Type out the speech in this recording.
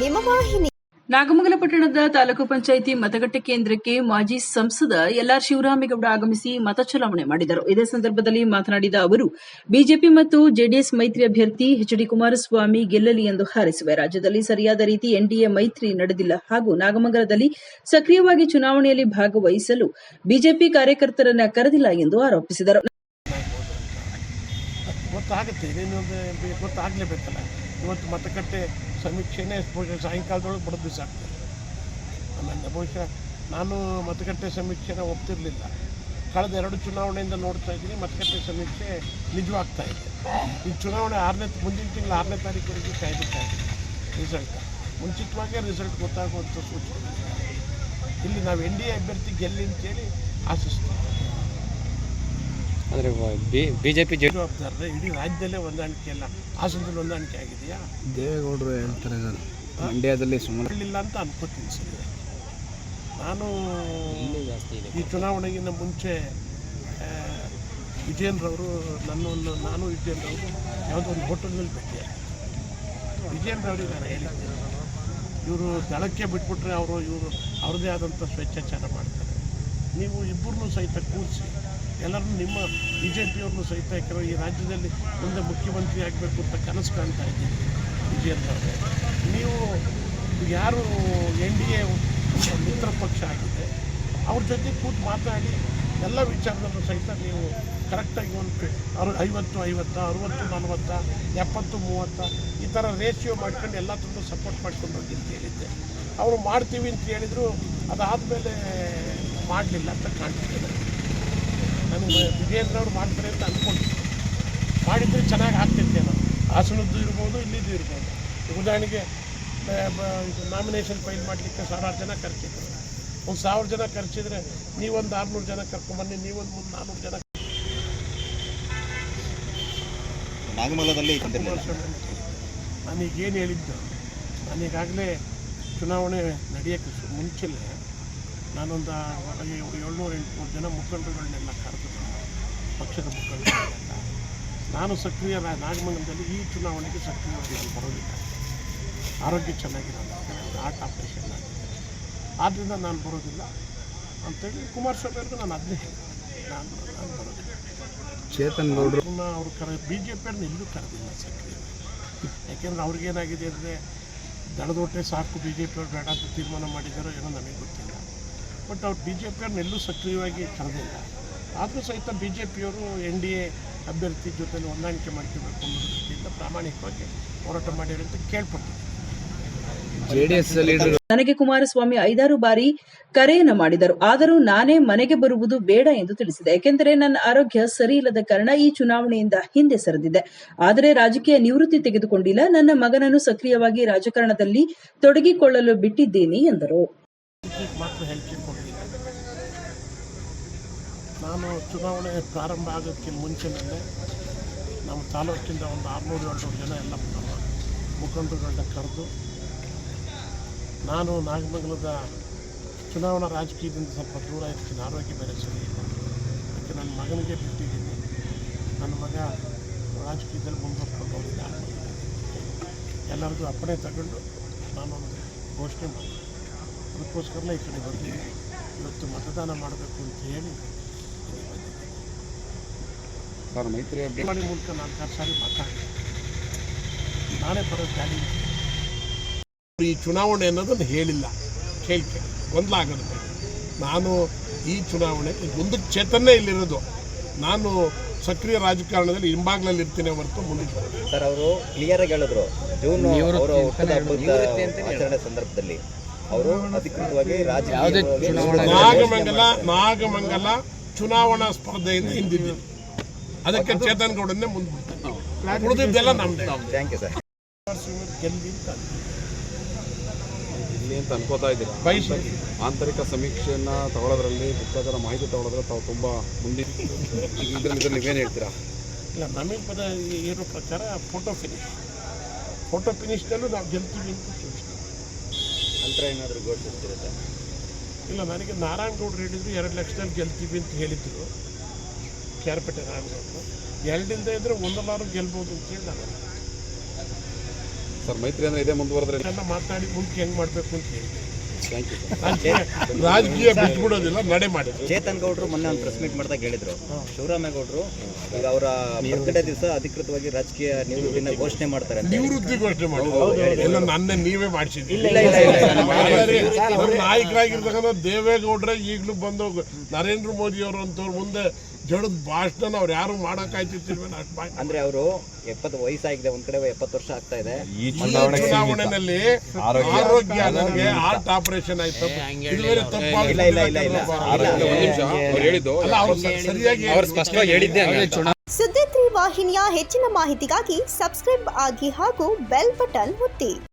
ನಿಮ್ಮ ವಾಹಿನಿ. ನಾಗಮಂಗಲ ಪಟ್ಟಣದ ತಾಲೂಕು ಪಂಚಾಯಿತಿ ಮತಗಟ್ಟೆ ಕೇಂದ್ರಕ್ಕೆ ಮಾಜಿ ಸಂಸದ ಎಲ್ಆರ್ ಶಿವರಾಮೇಗೌಡ ಆಗಮಿಸಿ ಮತ ಚಲಾವಣೆ ಮಾಡಿದರು. ಇದೇ ಸಂದರ್ಭದಲ್ಲಿ ಮಾತನಾಡಿದ ಅವರು, ಬಿಜೆಪಿ ಮತ್ತು ಜೆಡಿಎಸ್ ಮೈತ್ರಿ ಅಭ್ಯರ್ಥಿ ಎಚ್ಡಿ ಕುಮಾರಸ್ವಾಮಿ ಗೆಲ್ಲಲಿ ಎಂದು ಹಾರೈಸಿವೆ. ರಾಜ್ಯದಲ್ಲಿ ಸರಿಯಾದ ರೀತಿ ಎನ್ಡಿಎ ಮೈತ್ರಿ ನಡೆದಿಲ್ಲ ಹಾಗೂ ನಾಗಮಂಗಲದಲ್ಲಿ ಸಕ್ರಿಯವಾಗಿ ಚುನಾವಣೆಯಲ್ಲಿ ಭಾಗವಹಿಸಲು ಬಿಜೆಪಿ ಕಾರ್ಯಕರ್ತರನ್ನ ಕರೆದಿಲ್ಲ ಎಂದು ಆರೋಪಿಸಿದರು. ಗೊತ್ತಾಗಲೇಬೇಕಲ್ಲ. ಇವತ್ತು ಮತಗಟ್ಟೆ ಸಮೀಕ್ಷೆನೇ ಬಹುಶಃ ಸಾಯಂಕಾಲದೊಳಗೆ ಬಡದು ದಿವಸ ಆಗ್ತದೆ. ಆಮೇಲೆ ಬಹುಶಃ ನಾನು ಮತಗಟ್ಟೆ ಸಮೀಕ್ಷೆನ ಒಪ್ತಿರಲಿಲ್ಲ. ಕಳೆದ 2 ಚುನಾವಣೆಯಿಂದ ನೋಡ್ತಾ ಇದ್ದೀನಿ ಮತಗಟ್ಟೆ ಸಮೀಕ್ಷೆ ನಿಜವಾಗ್ತಾ ಇದೆ. ಈ ಚುನಾವಣೆ ಮುಂದಿನ ತಿಂಗಳು 6ನೇ ತಾರೀಕುವರೆಗೆ ಕಾಯ್ದುತ್ತಾ ಇದೆ ರಿಸಲ್ಟ್. ಮುಂಚಿತವಾಗೇ ರಿಸಲ್ಟ್ ಗೊತ್ತಾಗುವಂಥ ಸೂಚನೆ. ಇಲ್ಲಿ ನಾವು ಎನ್ಡಿಎ ಅಭ್ಯರ್ಥಿ ಗೆಲ್ಲಿ ಅಂತೇಳಿ ಆಶಿಸ್ತೀವಿ. ಆದರೆ ಬಿಜೆಪಿ ಜವಾಬ್ದಾರ ಇಡೀ ರಾಜ್ಯದಲ್ಲೇ ಹೊಂದಾಣಿಕೆ ಇಲ್ಲ. ಹಾಸನದಲ್ಲಿ ಹೊಂದಾಣಿಕೆ ಆಗಿದೆಯಾ? ದೇವೇಗೌಡರು ಹೇಳ್ತಾರೆ ಮಂಡ್ಯದಲ್ಲಿ ಸುಮಾರು ಇಲ್ಲ ಅಂತ ಅನ್ಕೋತೀನಿ ಸರ್. ನಾನು ಈ ಚುನಾವಣೆಗಿಂತ ಮುಂಚೆ ವಿಜಯೇಂದ್ರವರು ನಾನು ವಿಜಯೇಂದ್ರವರು ಯಾವುದೋ ಒಂದು ಹೋಟೆಲ್ನಲ್ಲಿ ಭೇಟಿಯಾಗಿದ್ದೆ. ವಿಜಯೇಂದ್ರವ್ರಿಗೆ ನಾನು ಹೇಳಿದ್ದೆ, ಇವರು ದಳಕ್ಕೆ ಬಿಟ್ಬಿಟ್ರೆ ಇವರು ಅವ್ರದ್ದೇ ಆದಂಥ ಸ್ವೇಚ್ಛಾಚಾರ ಮಾಡ್ತಾರೆ. ನೀವು ಇಬ್ಬರನ್ನೂ ಸಹಿತ ಕೂರಿಸಿ ಎಲ್ಲರನ್ನೂ ನಿಮ್ಮ ಬಿಜೆಪಿಯವ್ರನ್ನೂ ಸಹಿತ, ಯಾಕಂದರೆ ಈ ರಾಜ್ಯದಲ್ಲಿ ಮುಂದೆ ಮುಖ್ಯಮಂತ್ರಿ ಆಗಬೇಕು ಅಂತ ಕನಸು ಕಾಣ್ತಾ ಇದ್ದೀನಿ ವಿಜಯೇಂದ್ರ ಅವರೇ. ನೀವು ಯಾರು ಎನ್ಡಿಎ ಮಿತ್ರ ಪಕ್ಷ ಆಗಿದೆ ಅವ್ರ ಜೊತೆ ಕೂತು ಮಾತಾಡಿ ಎಲ್ಲ ವಿಚಾರದಲ್ಲೂ ಸಹಿತ ನೀವು ಕರೆಕ್ಟಾಗಿ ಒಂದು 50-50, 60-40, 70-30 ಈ ಥರ ರೇಷಿಯೋ ಮಾಡ್ಕೊಂಡು ಎಲ್ಲ ತುಂಬ ಸಪೋರ್ಟ್ ಮಾಡ್ಕೊಂಡು ಹೋಗಿ ಅಂತ ಹೇಳಿದ್ದೆ. ಅವರು ಮಾಡ್ತೀವಿ ಅಂತ ಹೇಳಿದರು. ಅದಾದಮೇಲೆ ಮಾಡಲಿಲ್ಲ ಅಂತ ಕಾಣ್ತಿದ್ದಾರೆ. ನನಗೆ ವಿಜಯೇಂದ್ರ ಅವರು ಮಾಡ್ತಾರೆ ಅಂತ ಅಂದ್ಕೊಂಡಿದ್ದೆ. ಮಾಡಿದರೆ ಚೆನ್ನಾಗಿ ಆಗ್ತಿದ್ದೆ. ನಾವು ಹಾಸನದ್ದು ಇರ್ಬೋದು, ಇಲ್ಲಿದ್ದು ಇರ್ಬೋದು. ಉದಾಹರಣೆಗೆ ನಾಮಿನೇಷನ್ ಫೈಲ್ ಮಾಡಲಿಕ್ಕೆ 1000 ಜನ ಖರ್ಚಿದ್ರು. ಒಂದು 1000 ಜನ ಖರ್ಚಿದ್ರೆ ನೀವೊಂದು 600 ಜನ ಕರ್ಕೊಂಬನ್ನಿ, ನೀವೊಂದು 400 ಜನ. ನಾಗಮಂಗಲದಲ್ಲಿ ನಾನೀಗೇನು ಹೇಳಿದ್ದು, ನಾನೀಗಾಗಲೇ ಚುನಾವಣೆ ನಡೆಯೋಕ್ಕೆ ಮುಂಚೆಲೇ ನಾನೊಂದು 700-800 ಜನ ಮುಖಂಡರುಗಳನ್ನೆಲ್ಲ ಕರೆದು, ಪಕ್ಷದ ಮುಖಂಡರುಗಳೆಲ್ಲ. ನಾನು ಸಕ್ರಿಯ ನಾಗಮಂಗಲದಲ್ಲಿ ಈ ಚುನಾವಣೆಗೆ ಸಕ್ರಿಯವಾಗಿ ನಾನು ಬರೋದಿಲ್ಲ. ಆರೋಗ್ಯ ಚೆನ್ನಾಗಿಲ್ಲ, ಹಾರ್ಟ್ ಆಪ್ರೇಷನ್ ಆಗಿದೆ, ಆದ್ದರಿಂದ ನಾನು ಬರೋದಿಲ್ಲ ಅಂತೇಳಿ ಕುಮಾರಸ್ವಾಮಿ ಅವ್ರಿಗೂ ನಾನು ಅದನ್ನೇ ಹೇಳಿದೆ. ನಾನು ಬರೋದಿಲ್ಲ. ಚೇತನ್ ಗೌಡರು ಅವರು ಬಿಜೆಪಿಯವ್ರನ್ನ ಎಲ್ಲೂ ಕರೆದಿಲ್ಲ ಸಕ್ರಿಯವಾಗಿ. ಯಾಕೆಂದರೆ ಅವ್ರಿಗೇನಾಗಿದೆ ಅಂದರೆ ದಳದೊಟ್ಟೆ ಸಾಕು, ಬಿಜೆಪಿಯವ್ರು ಬೇಡ ಅಂತ ತೀರ್ಮಾನ ಮಾಡಿದ್ದಾರೋ ಏನೋ ನನಗೆ ಗೊತ್ತಿಲ್ಲ. ಬಟ್ ಅವ್ರು ಬಿಜೆಪಿಯವ್ರನ್ನ ಎಲ್ಲೂ ಸಕ್ರಿಯವಾಗಿ ಕರೆದಿಲ್ಲ. ಆದರೂ ಸಹಿತ ಬಿಜೆಪಿಯವರು ಎನ್ಡಿಎ ಅಭ್ಯರ್ಥಿ ಜೊತೆ ಹೊಂದಾಣಿಕೆ ಮಾಡ್ಕೋಬೇಕು ಅನ್ನೋ ದೃಷ್ಟಿಯಿಂದ ಪ್ರಾಮಾಣಿಕವಾಗಿ ಹೋರಾಟ ಮಾಡಿರೋ ಅಂತ ಕೇಳ್ಪಟ್ಟಿದ್ದೆ. ನನಗೆ ಕುಮಾರಸ್ವಾಮಿ 5-6 ಬಾರಿ ಕರೆಯನ್ನು ಮಾಡಿದರು. ಆದರೂ ನಾನೇ ಮನೆಗೆ ಬರುವುದು ಬೇಡ ಎಂದು ತಿಳಿಸಿದೆ. ಏಕೆಂದರೆ ನನ್ನ ಆರೋಗ್ಯ ಸರಿ ಇಲ್ಲದ ಕಾರಣ ಈ ಚುನಾವಣೆಯಿಂದ ಹಿಂದೆ ಸರಿದಿದೆ. ಆದರೆ ರಾಜಕೀಯ ನಿವೃತ್ತಿ ತೆಗೆದುಕೊಂಡಿಲ್ಲ. ನನ್ನ ಮಗನನ್ನು ಸಕ್ರಿಯವಾಗಿ ರಾಜಕಾರಣದಲ್ಲಿ ತೊಡಗಿಕೊಳ್ಳಲು ಬಿಟ್ಟಿದ್ದೇನೆ ಎಂದರು. ಮಾತ್ರ ಹೇಳಿಕೆ ಕೊಡಲಿಲ್ಲ. ನಾನು ಚುನಾವಣೆ ಪ್ರಾರಂಭ ಆಗೋದಕ್ಕಿಂತ ಮುಂಚೆನಲ್ಲೇ ನಮ್ಮ ತಾಲೂಕಿಂದ ಒಂದು 600-700 ಜನ ಎಲ್ಲ ನಮ್ಮ ಮುಖಂಡರುಗಳನ್ನ ಕರೆದು, ನಾನು ನಾಗಮಂಗಲದ ಚುನಾವಣಾ ರಾಜಕೀಯದಿಂದ ಸ್ವಲ್ಪ ದೂರ ಇರ್ತೀನಿ, ಆರೋಗ್ಯ ಬೇರೆ ಸರಿ ಇಲ್ಲ, ಅದಕ್ಕೆ ನನ್ನ ಮಗನಿಗೆ ಬಿಟ್ಟಿದ್ದೀನಿ, ನನ್ನ ಮಗ ರಾಜಕೀಯದಲ್ಲಿ ಮುಂದುವರ್ಕೊಂಡು ಹೋಗಿದ್ದೆ, ಎಲ್ಲರಿಗೂ ಅಪ್ಪಣೆ ತಗೊಂಡು ನಾನೊಂದು ಘೋಷಣೆ ಮಾಡಿದೆ. ಅದಕ್ಕೋಸ್ಕರಲೇ ಈ ಕಡೆ ಬರ್ತೀನಿ. ಇವತ್ತು ಮತದಾನ ಮಾಡಬೇಕು ಅಂತ ಹೇಳಿ ಮೈತ್ರಿ ಮೂಲಕ 4-6 ಸಾರಿ ಮಾತಾಡಿದೆ. ನಾನೇ ಬರೋದು ಗಾಡಿ ಈ ಚುನಾವಣೆ ಅನ್ನೋದನ್ನು ಹೇಳಿಲ್ಲ. ಕೇಳಿ ಗೊಂದಲ ಆಗೋದು. ನಾನು ಈ ಚುನಾವಣೆ ಮುಂದಕ್ಕೆ ಚೇತನ್ನೇ ಇಲ್ಲಿರೋದು. ನಾನು ಸಕ್ರಿಯ ರಾಜಕಾರಣದಲ್ಲಿ ಹಿಂಬಾಗ್ಲಲ್ಲಿ ಇರ್ತೀನಿ ಹೊರತು ಮುಂದಕ್ಕೆ. ಸರ್, ಅವರು ಕ್ಲಿಯರ್ ಆಗಿ ಹೇಳಿದ್ರು, ಜೂನ್ ಅವರ ಆಚರಣೆ ಸಂದರ್ಭದಲ್ಲಿ ಅವರು ಅಧಿಕೃತವಾಗಿ ನಾಗಮಂಗಲ ಚುನಾವಣಾ ಸ್ಪರ್ಧೆಯಿಂದ ಹಿಂದಿದ್ದೀನಿ. ಅದಕ್ಕೆ ಚೇತನ್ ಗೌಡನ್ನೇ ಮುಂದೆ ಉಳಿದಿದ್ದೆಲ್ಲ ನಮ್ದು. Thank you sir. ಗೆಲ್ಲಿ ಅಂತ ಅನ್ಕೋತಾ ಇದ್ದೀರಾ? ಆಂತರಿಕ ಸಮೀಕ್ಷೆಯನ್ನು ತಗೊಳ್ಳೋದ್ರಲ್ಲಿ, ಗುಪ್ತಚರ ಮಾಹಿತಿ ತಗೊಳ್ಳೋದ್ರೆ ತಾವು ತುಂಬ ಮುಂದಿನ ಇದರಲ್ಲಿ ನೀವೇನು ಹೇಳ್ತೀರಾ? ಇಲ್ಲ, ನಮಗೆ ಪದ ಇರೋ ಪ್ರಕಾರ ಫೋಟೋ ಫಿನಿಶ್ನಲ್ಲೂ ನಾವು ಗೆಲ್ತೀವಿ ಅಂತ ತೋರಿಸ್ತೀವಿ. ನಂತರ ಏನಾದರೂ ಘೋಷಿಸ್ತೀರ ಸರ್? ಇಲ್ಲ, ನನಗೆ ನಾರಾಯಣಗೌಡರು ಹೇಳಿದ್ರು 2 ಲಕ್ಷದಲ್ಲಿ ಗೆಲ್ತೀವಿ ಅಂತ ಹೇಳಿದ್ರು. ಕ್ಯಾರ್ಪೇಟೆ ನಾರಾಯಣಗೌಡರು 2 ಇಲ್ಲದೆ ಇದ್ದರೆ 1 ಗೆಲ್ಬೋದು ಅಂತೇಳಿ ನಾನು ಸರ್ ಮೈತ್ರಿ ಅಂದರೆ ಇದೇ ಮುಂದುವರೆದ್ರೆ ಎಲ್ಲ ಮಾತಾಡಿ ಮುಂದೆ ಹೆಂಗೆ ಮಾಡಬೇಕು ಅಂತ ಹೇಳಿ ಥ್ಯಾಂಕ್ ಯು ಸರ್. ರಾಜಕೀಯ ಬಿಟ್ಬಿಡೋದಿಲ್ಲ, ನಡೆ ಮಾಡಿ. ಚೇತನ್ ಗೌಡರು ಮೊನ್ನೆ ಒಂದು ಪ್ರೆಸ್ ಮೀಟ್ ಮಾಡಿದಾಗ ಹೇಳಿದ್ರು, ಶಿವರಾಮೇಗೌಡರು ಈಗ ಅವರ ಬರ್ತ್ಡೇ ದಿವಸ ಅಧಿಕೃತವಾಗಿ ರಾಜಕೀಯ ನಿವೃತ್ತಿನ ಘೋಷಣೆ ಮಾಡ್ತಾರೆ ಅಂತ. ನಿವೃತ್ತಿ ಘೋಷಣೆ ಮಾಡಿ ಎಲ್ಲ ನನ್ನೇ ನೀವೇ ಮಾಡಿಸಿದ್ರಿ. ಇಲ್ಲ, ಇಲ್ಲ, ಇಲ್ಲ, ಇಲ್ಲ. ನಾಯಕರಾಗಿರ್ತಕ್ಕಂಥ ದೇವೇಗೌಡ್ರೆ ಈಗಲೂ ಬಂದು ನರೇಂದ್ರ ಮೋದಿ ಅವರು ಅಂತವ್ರ ಮುಂದೆ ಜಡದ ಭಾಷಣ ಅವ್ರು ಯಾರು ಮಾಡೋಕ್ಕಾಯ್ತಿರ್ತೀವಿ ಅಷ್ಟು ಅಂದ್ರೆ ಅವರು 70 ವಯಸ್ಸಾಗಿದೆ, ಒಂದ್ ಕಡೆ 70 ವರ್ಷ ಆಗ್ತಾ ಇದೆ. ಈ ಚುನಾವಣೆಯಲ್ಲಿ ಆರೋಗ್ಯ ನನಗೆ ಹಾರ್ಟ್ ಆಪರೇಷನ್ ಆಯ್ತು, ಇದುವರೆ ತಪ್ಪಾಗಿ ಇಲ್ಲ, ಇಲ್ಲ, ಇಲ್ಲ, ಇಲ್ಲ. ಒಂದು ನಿಮಿಷ ಅವ್ರು ಹೇಳಿದ್ದು ಅಲ್ಲ, ಅವ್ರು ಸರಿಯಾಗಿ ಸ್ಪಷ್ಟವಾಗಿ ಹೇಳಿದ್ದೆ. ಸುದ್ದಿ 3 ವಾಹಿನಿಯ ಹೆಚ್ಚಿನ ಮಾಹಿತಿಗಾಗಿ ಸಬ್ಸ್ಕ್ರೈಬ್ ಆಗಿ ಹಾಗೂ ಬೆಲ್ ಬಟನ್ ಒತ್ತಿ.